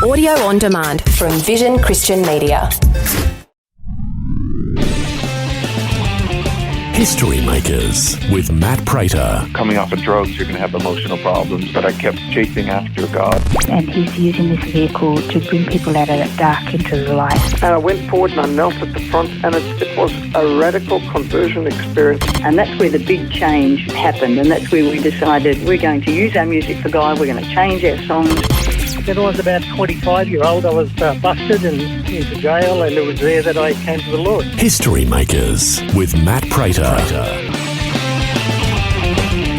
Audio on demand from Vision Christian Media. History Makers with Matt Prater. Coming off of drugs, you're going to have emotional problems, but I kept chasing after God. And he's using this vehicle to bring people out of that dark into the light. And I went forward and I knelt at the front, and it was a radical conversion experience. And that's where the big change happened, and that's where we decided we're going to use our music for God, we're going to change our songs. When I was about 25-year-old, I was busted and into jail, and it was there that I came to the Lord. History Makers with Matt Prater.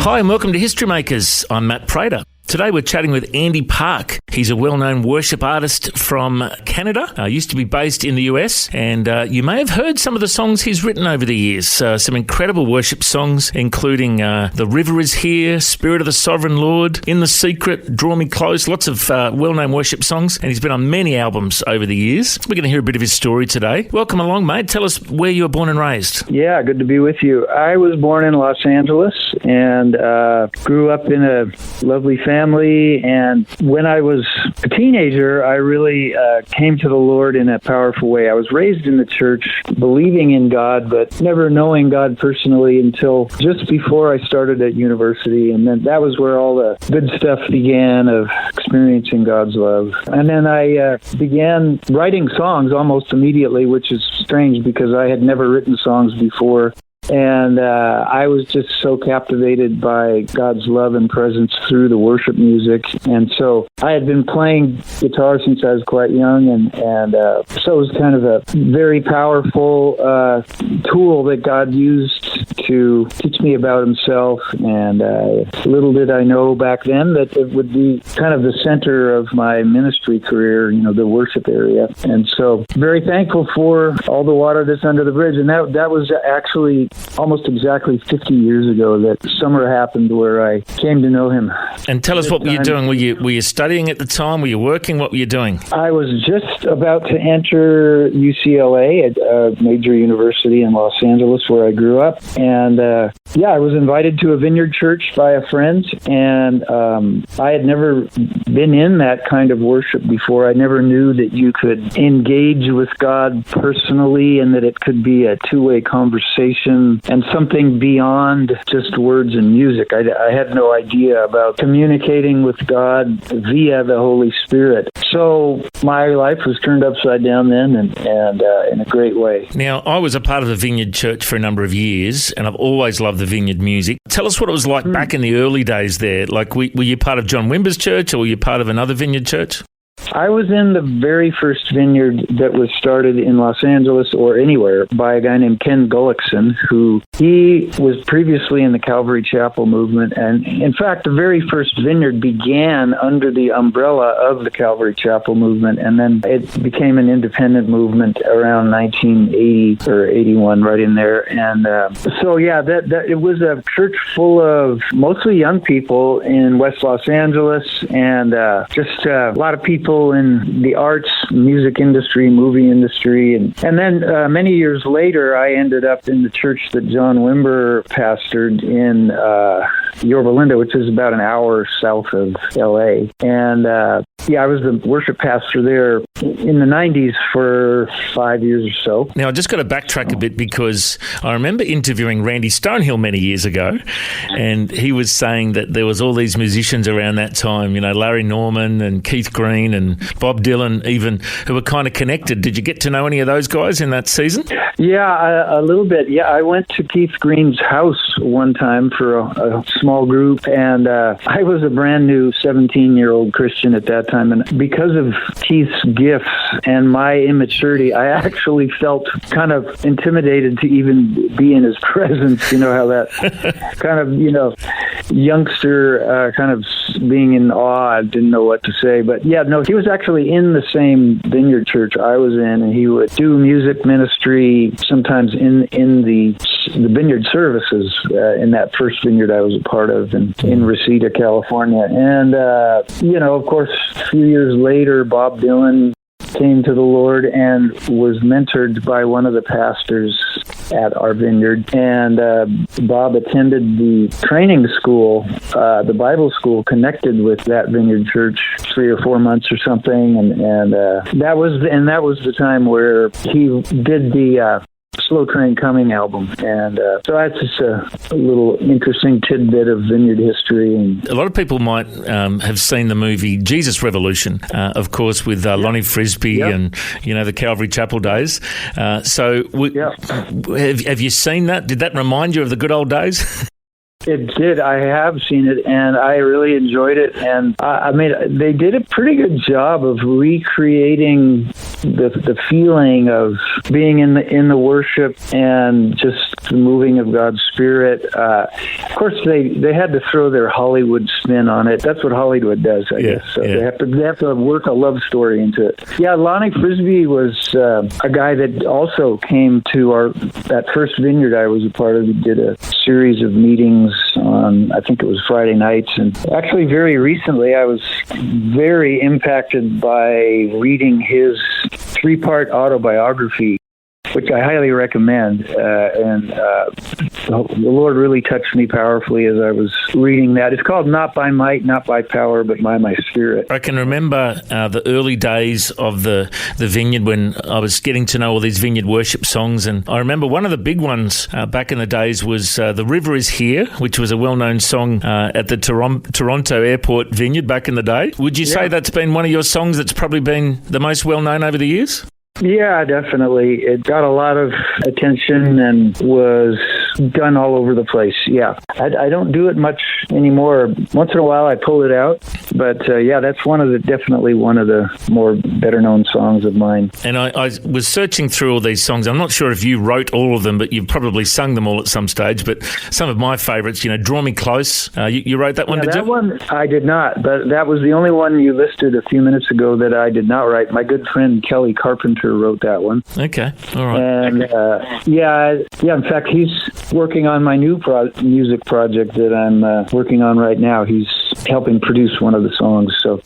Hi and welcome to History Makers. I'm Matt Prater. Today we're chatting with Andy Park. He's a well-known worship artist from Canada, used to be based in the US, and you may have heard some of the songs he's written over the years. Some incredible worship songs, including The River Is Here, Spirit of the Sovereign Lord, In the Secret, Draw Me Close, lots of well-known worship songs, and he's been on many albums over the years. We're going to hear a bit of his story today. Welcome along, mate. Tell us where you were born and raised. Yeah, good to be with you. I was born in Los Angeles and grew up in a lovely family, and when I was a teenager, I really came to the Lord in a powerful way. I was raised in the church, believing in God, but never knowing God personally until just before I started at university, and then that was where all the good stuff began of experiencing God's love. And then I began writing songs almost immediately, which is strange because I had never written songs before. And I was just so captivated by God's love and presence through the worship music. And so I had been playing guitar since I was quite young. And so it was kind of a very powerful tool that God used to teach me about himself. And little did I know back then that it would be kind of the center of my ministry career, you know, the worship area. And so very thankful for all the water that's under the bridge. And that was actually almost exactly 50 years ago that summer happened where I came to know him. And tell us, what were you doing? Were you studying at the time? Were you working? What were you doing? I was just about to enter UCLA, a major university in Los Angeles where I grew up. And I was invited to a vineyard church by a friend, and I had never been in that kind of worship before. I never knew that you could engage with God personally and that it could be a two-way conversation and something beyond just words and music. I had no idea about communicating with God via the Holy Spirit. So my life was turned upside down then, and in a great way. Now, I was a part of the Vineyard Church for a number of years, and I've always loved the Vineyard music. Tell us what it was like back in the early days there. Like, were you part of John Wimber's church, or were you part of another Vineyard church? I was in the very first vineyard that was started in Los Angeles or anywhere by a guy named Ken Gullickson, who he was previously in the Calvary Chapel movement. And in fact, the very first vineyard began under the umbrella of the Calvary Chapel movement. And then it became an independent movement around 1980 or 81, right in there. And that it was a church full of mostly young people in West Los Angeles, and just a lot of people in the arts, music industry, movie industry. And then many years later, I ended up in the church that John Wimber pastored in Yorba Linda, which is about an hour south of L.A. And I was the worship pastor there in the 90s for 5 years or so. Now, I just got to backtrack a bit because I remember interviewing Randy Stonehill many years ago, and he was saying that there was all these musicians around that time, you know, Larry Norman and Keith Green and Bob Dylan even, who were kind of connected. Did you get to know any of those guys in that season? Yeah, a little bit. Yeah, I went to Keith Green's house one time for a small group, and I was a brand new 17-year-old Christian at that time. And because of Keith's gifts and my immaturity, I actually felt kind of intimidated to even be in his presence. You know how that kind of, youngster kind of being in awe. I didn't know what to say. But yeah, no, he was actually in the same vineyard church I was in, and he would do music ministry sometimes in the vineyard services in that first vineyard I was a part of in Reseda, California. And, of course, a few years later, Bob Dylan came to the Lord and was mentored by one of the pastors at our vineyard, and Bob attended the training school, the Bible school connected with that vineyard church 3 or 4 months or something, and that was the time where he did the Slow Train Coming album, and so that's just a little interesting tidbit of vineyard history. And a lot of people might have seen the movie Jesus Revolution, of course, with Lonnie Frisbee and the Calvary Chapel days. Have you seen that? Did that remind you of the good old days? It did. I have seen it, and I really enjoyed it. And I mean, they did a pretty good job of recreating the feeling of being in the worship and just the moving of God's Spirit. Of course, they had to throw their Hollywood spin on it. That's what Hollywood does, I guess. So they have to work a love story into it. Yeah, Lonnie Frisbee was a guy that also came to that first vineyard I was a part of. He did a series of meetings on, I think it was Friday nights, and actually very recently I was very impacted by reading his 3-part autobiography, which I highly recommend, and the Lord really touched me powerfully as I was reading that. It's called Not by Might, Not by Power, but by My Spirit. I can remember the early days of the Vineyard when I was getting to know all these Vineyard worship songs, and I remember one of the big ones back in the days was The River Is Here, which was a well-known song at the Toronto Airport Vineyard back in the day. Would you say that's been one of your songs that's probably been the most well-known over the years? Yeah, definitely. It got a lot of attention and was done all over the place. Yeah. I don't do it much anymore. Once in a while I pull it out. But that's definitely one of the more better known songs of mine. And I was searching through all these songs. I'm not sure if you wrote all of them, but you've probably sung them all at some stage. But some of my favorites, Draw Me Close. You wrote that one, did you? That one I did not. But that was the only one you listed a few minutes ago that I did not write. My good friend Kelly Carpenter wrote that one. Okay, all right. And in fact, he's working on my new music project that I'm working on right now. He's helping produce one of the songs. So,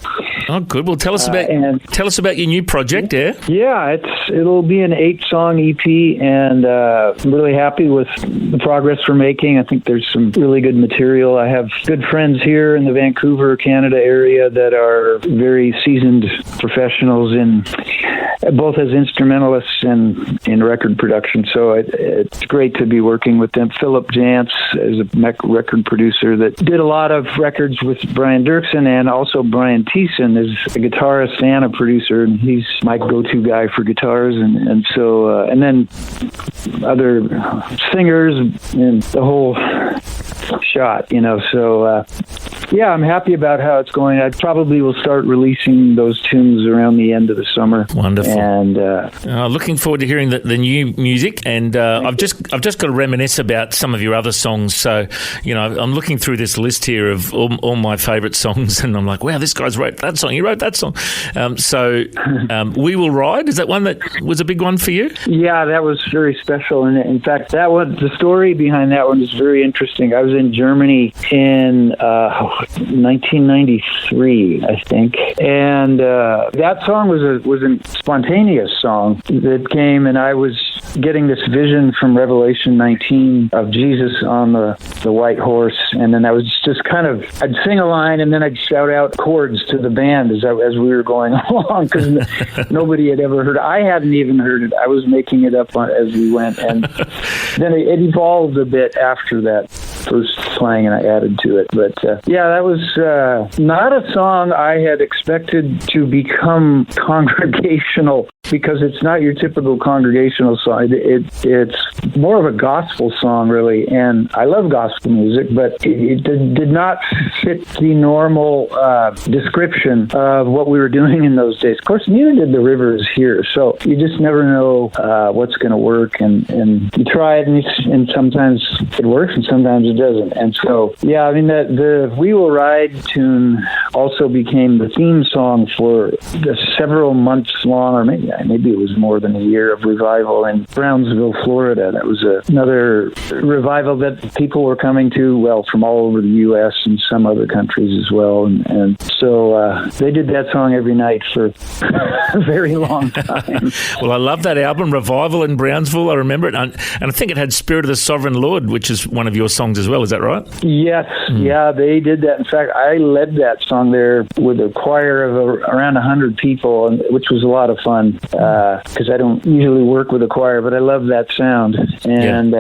good. Well, tell us about your new project. Yeah, it'll be an 8-song EP, and I'm really happy with the progress we're making. I think there's some really good material. I have good friends here in the Vancouver, Canada area that are very seasoned professionals in both as instrumentalists and in record production. So it's great to be working with them. Philip Jantz is a record producer that did a lot of records with Brian Dirksen, and also Brian Thiessen is a guitarist and a producer, and he's my go-to guy for guitars. And so then other singers and the whole shot, So I'm happy about how it's going. I probably will start releasing those tunes around the end of the summer. Wonderful. And looking forward to hearing the new music. And I've just got to reminisce about some of your other songs. So, I'm looking through this list here of all my favourite songs, and I'm like, wow, this guy's wrote that song. He wrote that song. We Will Ride, is that one that was a big one for you? Yeah, that was very special. And in fact, the story behind that one is very interesting. I was in Germany in 1993, I think, and that song was a spontaneous song that came, and I was getting this vision from Revelation 19 of Jesus on the white horse, and then I was just kind of, I'd sing a line and then I'd shout out chords to the band as we were going along, because nobody had ever heard it. I hadn't even heard it. I was making it up as we went, and then it evolved a bit after that first playing, and I added to it. But that was not a song I had expected to become congregational, because it's not your typical congregational song. It's more of a gospel song, really, and I love gospel music, but it did not fit the normal description of what we were doing in those days. Of course, neither did The River Is Here, so you just never know what's going to work, and you try it, and sometimes it works, and sometimes it doesn't. And so, yeah, I mean, the We Will Ride tune also became the theme song for the several months long, or maybe it was more than a year of revival in Brownsville, Florida. That was another revival that people were coming to, well, from all over the U.S. and some other countries as well. And so they did that song every night for a very long time. Well, I love that album, Revival in Brownsville. I remember it. And I think it had Spirit of the Sovereign Lord, which is one of your songs as well. Is that right? Yes. Yeah, they did that. In fact, I led that song there with a choir of around 100 people, which was a lot of fun because I don't usually work with a choir, but I love that sound. And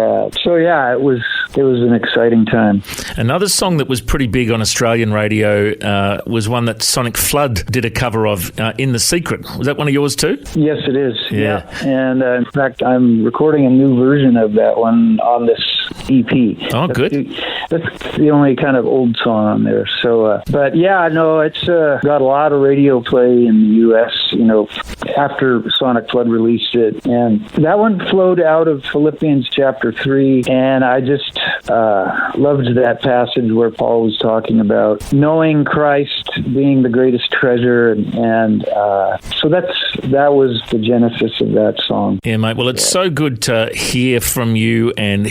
so, yeah, it was an exciting time. Another song that was pretty big on Australian radio was one that Sonic Flood did a cover of, In the Secret. Was that one of yours too? Yes, it is. Yeah. And in fact, I'm recording a new version of that one on this EP. Oh, good. That's the only kind of old song on there. So, but yeah, no, it's got a lot of radio play in the U.S., after Sonic Flood released it. And that one flowed out of Philippians chapter 3. And I just loved that passage where Paul was talking about knowing Christ being the greatest treasure. And so that was the genesis of that song. Yeah, mate. Well, it's so good to hear from you and,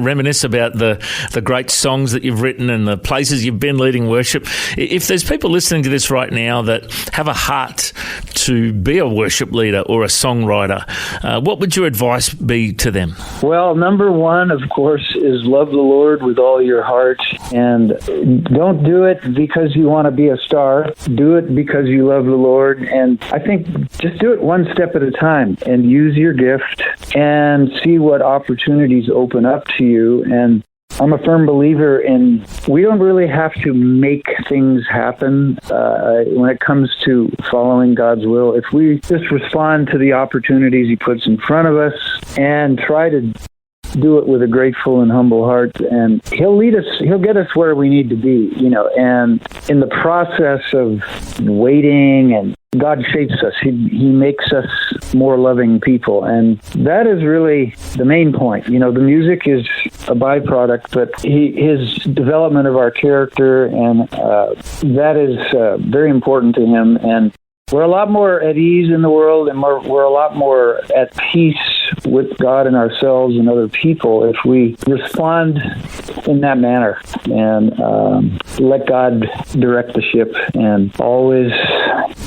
reminisce about the great songs that you've written and the places you've been leading worship. If there's people listening to this right now that have a heart to be a worship leader or a songwriter, what would your advice be to them? Well, number one, of course, is love the Lord with all your heart, and don't do it because you want to be a star. Do it because you love the Lord, and I think just do it one step at a time and use your gift and see what opportunities open up to you. And I'm a firm believer in we don't really have to make things happen when it comes to following God's will. If we just respond to the opportunities He puts in front of us and try to do it with a grateful and humble heart, and He'll lead us, He'll get us where we need to be, and in the process of waiting, and God shapes us. He makes us more loving people. And that is really the main point. The music is a byproduct, but his development of our character, and that is very important to Him. And we're a lot more at ease in the world, and we're a lot more at peace with God and ourselves and other people if we respond in that manner and let God direct the ship and always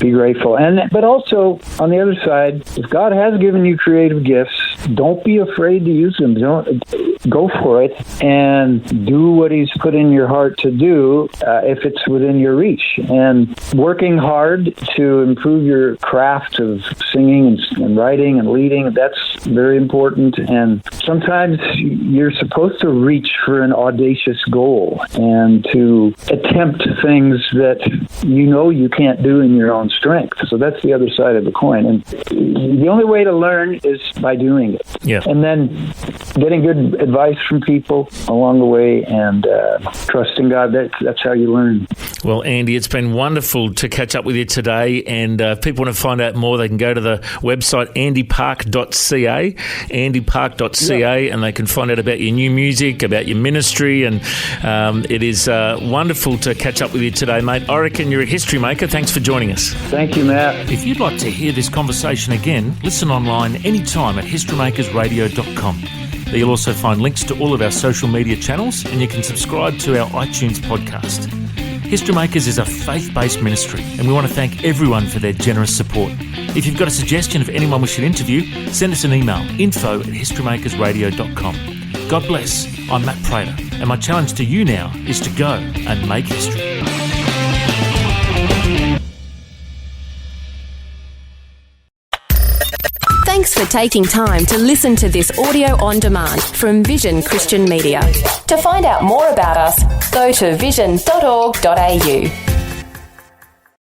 be grateful. But also, on the other side, if God has given you creative gifts, don't be afraid to use them. Don't go for it and do what He's put in your heart to do if it's within your reach. And working hard to improve your craft of singing and writing and leading, that's very important. And sometimes you're supposed to reach for an audacious goal and to attempt things that you can't do in your own strength. So that's the other side of the coin. And the only way to learn is by doing it. Yeah. And then getting good advice from people along the way and trusting God. That's how you learn. Well, Andy, it's been wonderful to catch up with you today. And if people want to find out more, they can go to the website andypark.ca, andypark.ca, and they can find out about your new music, about your ministry. And it is wonderful to catch up with you today, mate. I reckon you're a history maker. Thanks for joining us. Thank you, Matt. If you'd like to hear this conversation again, listen online anytime at historymakersradio.com. There you'll also find links to all of our social media channels, and you can subscribe to our iTunes podcast. History Makers is a faith-based ministry, and we want to thank everyone for their generous support. If you've got a suggestion of anyone we should interview, send us an email, info@historymakersradio.com. God bless. I'm Matt Prater, and my challenge to you now is to go and make history. Thanks for taking time to listen to this audio on demand from Vision Christian Media. To find out more about us, go to vision.org.au.